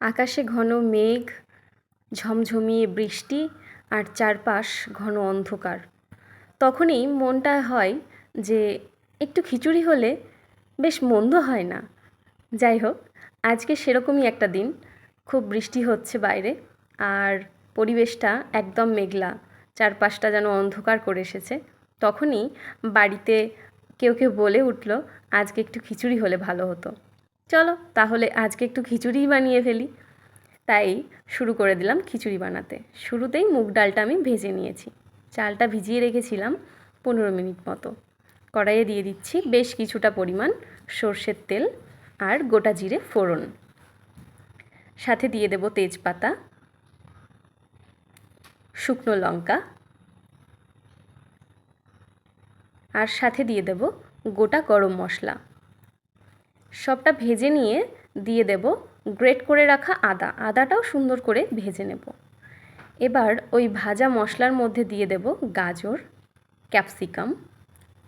আকাশে ঘন মেঘ, ঝমঝমিয়ে বৃষ্টি আর চারপাশ ঘন অন্ধকার। তখনই মনটা হয় যে একটু খিচুড়ি হলে বেশ মন্দ হয় না। যাই হোক, আজকে সেরকমই একটা দিন। খুব বৃষ্টি হচ্ছে বাইরে, আর পরিবেশটা একদম মেঘলা, চারপাশটা যেন অন্ধকার করে এসেছে। তখনই বাড়িতে কেউ কেউ বলে উঠল, আজকে একটু খিচুড়ি হলে ভালো হতো। চলো তাহলে আজকে একটু খিচুড়িই বানিয়ে ফেলি। তাই শুরু করে দিলাম খিচুড়ি বানাতে। শুরুতেই মুগ ডালটা আমি ভেজে নিয়েছি। চালটা ভিজিয়ে রেখেছিলাম 15 মিনিট মতো। কড়াইয়ে দিয়ে দিচ্ছি বেশ কিছুটা পরিমাণ সর্ষের তেল আর গোটা জিরে ফোড়ন। সাথে দিয়ে দেব তেজপাতা, শুকনো লঙ্কা, আর সাথে দিয়ে দেব গোটা গরম মশলা। সবটা ভেজে নিয়ে দিয়ে দেব গ্রেট করে রাখা আদা। আদাটাও সুন্দর করে ভেজে নেব। এবার ওই ভাজা মশলার মধ্যে দিয়ে দেব গাজর, ক্যাপসিকাম,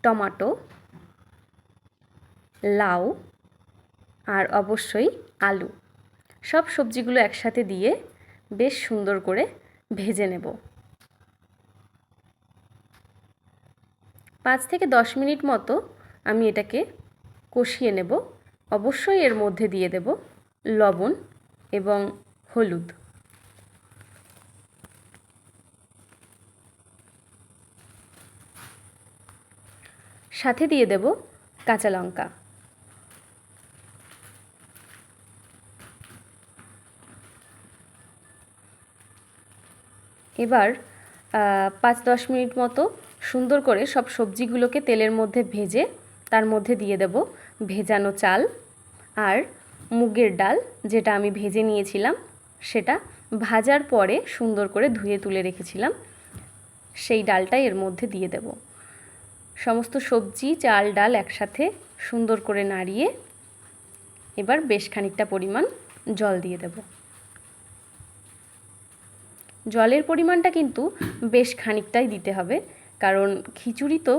টমেটো, লাউ আর অবশ্যই আলু। সব সবজিগুলো একসাথে দিয়ে বেশ সুন্দর করে ভেজে নেব। 5 থেকে 10 মিনিট মতো আমি এটাকে কষিয়ে নেব। অবশ্যই এর মধ্যে দিয়ে দেব লবণ এবং হলুদ। সাথে দিয়ে দেব কাঁচা লঙ্কা। এবার 5-10 মিনিট মতো সুন্দর করে সব সবজিগুলোকে তেলের মধ্যে ভেজে তার মধ্যে দিয়ে দেব ভেজানো চাল আর মুগের ডাল, যেটা আমি ভেজে নিয়েছিলাম। সেটা ভাজার পরে সুন্দর করে ধুয়ে তুলে রেখেছিলাম, সেই ডালটাই এর মধ্যে দিয়ে দেব। সমস্ত সবজি, চাল, ডাল একসাথে সুন্দর করে নাড়িয়ে এবার বেশ খানিকটা পরিমাণ জল দিয়ে দেব। জলের পরিমাণটা কিন্তু বেশ খানিকটাই দিতে হবে, কারণ খিচুড়ি তো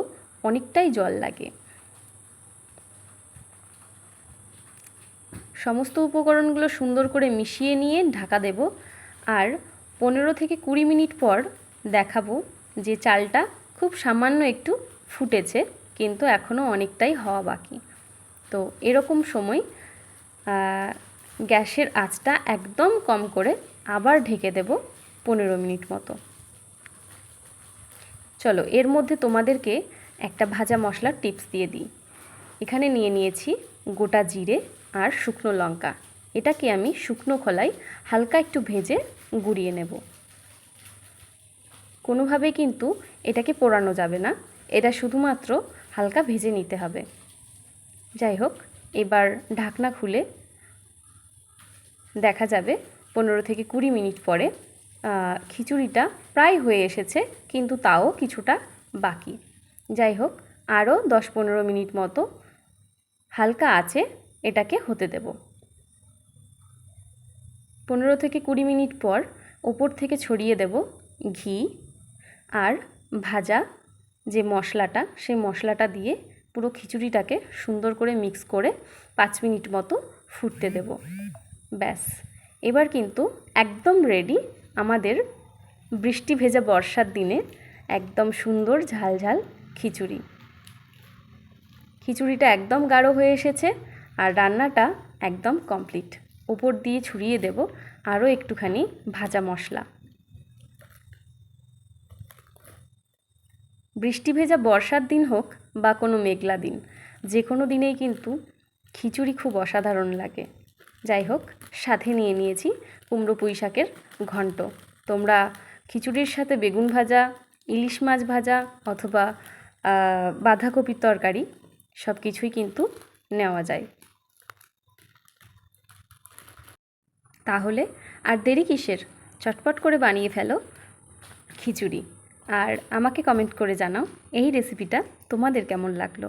অনেকটাই জল লাগে। সমস্ত উপকরণগুলো সুন্দর করে মিশিয়ে নিয়ে ঢাকা দেব, আর 15 থেকে 20 মিনিট পর দেখাবো যে চালটা খুব সামান্য একটু ফুটেছে, কিন্তু এখনও অনেকটাই হওয়া বাকি। তো এরকম সময় গ্যাসের আঁচটা একদম কম করে আবার ঢেকে দেব 15 মিনিট মতো। চলো এর মধ্যে তোমাদেরকে একটা ভাজা মশলার টিপস দিয়ে দিই। এখানে নিয়ে নিয়েছি গোটা জিরে আর শুকনো লঙ্কা। এটাকে আমি শুকনো খোলায় হালকা একটু ভেজে গুঁড়িয়ে নেব। কোনোভাবেই কিন্তু এটাকে পোড়ানো যাবে না, এটা শুধুমাত্র হালকা ভেজে নিতে হবে। যাই হোক, এবার ঢাকনা খুলে দেখা যাবে 15 থেকে 20 মিনিট পরে খিচুড়িটা প্রায় হয়ে এসেছে, কিন্তু তাও কিছুটা বাকি। যাই হোক, আরও 10-15 মিনিট মতো হালকা আঁচে এটাকে হতে দেব। 15 থেকে 20 মিনিট পর ওপর থেকে ছড়িয়ে দেব ঘি আর ভাজা যে মশলাটা, সেই মশলাটা দিয়ে পুরো খিচুড়িটাকে সুন্দর করে মিক্স করে 5 মিনিট মতো ফুটতে দেব। ব্যাস, এবার কিন্তু একদম রেডি আমাদের বৃষ্টি ভেজা বর্ষার দিনে একদম সুন্দর ঝাল ঝাল খিচুড়ি। খিচুড়িটা একদম গাঢ় হয়ে এসেছে আর রান্নাটা একদম কমপ্লিট। উপর দিয়ে ছড়িয়ে দেব আরও একটুখানি ভাজা মশলা। বৃষ্টি ভেজা বর্ষার দিন হোক বা কোনো মেঘলা দিন, যে কোনো দিনেই কিন্তু খিচুড়ি খুব অসাধারণ লাগে। যাই হোক, সাথে নিয়ে নিয়েছি কুমড়ো পুঁই শাকের ঘন্ট। তোমরা খিচুড়ির সাথে বেগুন ভাজা, ইলিশ মাছ ভাজা অথবা বাঁধাকপির তরকারি সব কিছুই কিন্তু নেওয়া যায়। তাহলে আর দেরি কিসের, চটপট করে বানিয়ে ফেলো খিচুড়ি। আর আমাকে কমেন্ট করে জানাও এই রেসিপিটা তোমাদের কেমন লাগলো।